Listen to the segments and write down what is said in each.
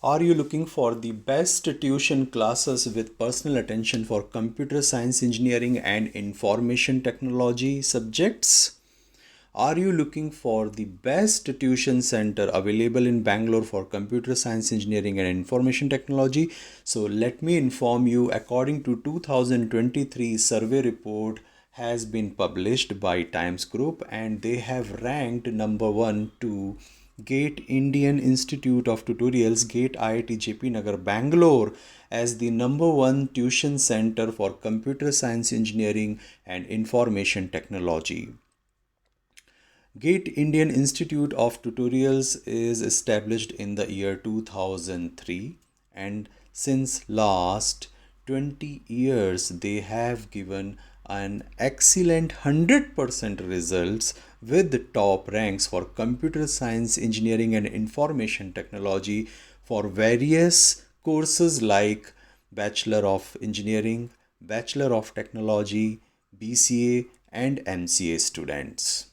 Are you looking for the best tuition classes with personal attention for computer science, engineering, and information technology subjects? Are you looking for the best tuition center available in Bangalore for computer science, engineering, and information technology? So let me inform you, according to 2023 survey report has been published by Times Group, and they have ranked number 1 to GATE Indian Institute of Tutorials, GATE IIT JP Nagar, Bangalore, as the number 1 tuition center for computer science, engineering, and information technology. GATE Indian Institute of Tutorials is established in the year 2003, and since last 20 years they have given an excellent 100% results with the top ranks for computer science, engineering, and information technology for various courses like Bachelor of Engineering, Bachelor of Technology, BCA, and MCA students.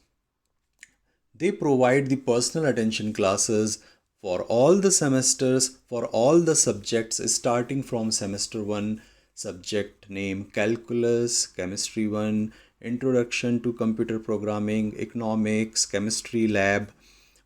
They provide the personal attention classes for all the semesters, for all the subjects, starting from semester 1, subject name Calculus, Chemistry 1, Introduction to Computer Programming, Economics, Chemistry Lab,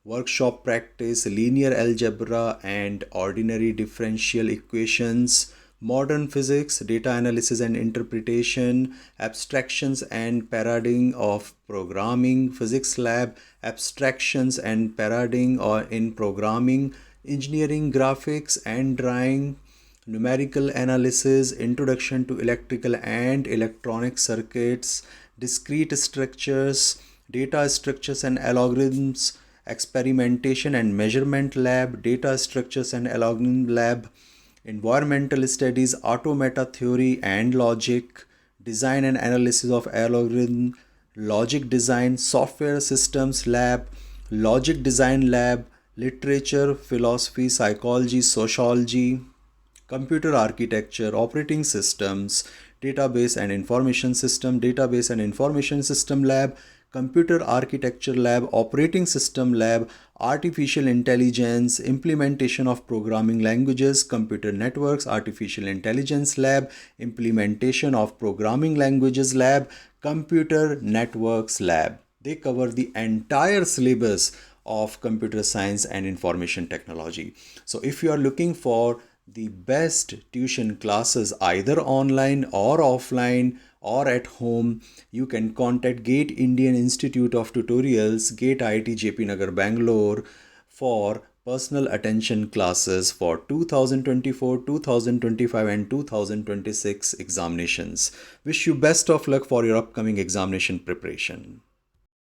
Workshop Practice, Linear Algebra and Ordinary Differential Equations, Modern Physics, Data Analysis and Interpretation, Abstractions and Paradigm of Programming, Physics Lab, Abstractions and Paradigm or in Programming, Engineering, Graphics and Drawing, Numerical Analysis, Introduction to Electrical and Electronic Circuits, Discrete Structures, Data Structures and Algorithms, Experimentation and Measurement Lab, Data Structures and Algorithm Lab, Environmental Studies, Automata Theory and Logic, Design and Analysis of Algorithm, Logic Design, Software Systems Lab, Logic Design Lab, Literature, Philosophy, Psychology, Sociology, Computer Architecture, Operating Systems, Database and Information System Lab, Computer Architecture Lab, Operating System Lab, Artificial Intelligence, Implementation of Programming Languages, Computer Networks, Artificial Intelligence Lab, Implementation of Programming Languages Lab, Computer Networks Lab. They cover the entire syllabus of computer science and information technology. So if you are looking for the best tuition classes either online or offline or at home, you can contact GATE Indian Institute of Tutorials, GATE IIT JP Nagar, Bangalore for personal attention classes for 2024, 2025 and 2026 examinations. Wish you best of luck for your upcoming examination preparation.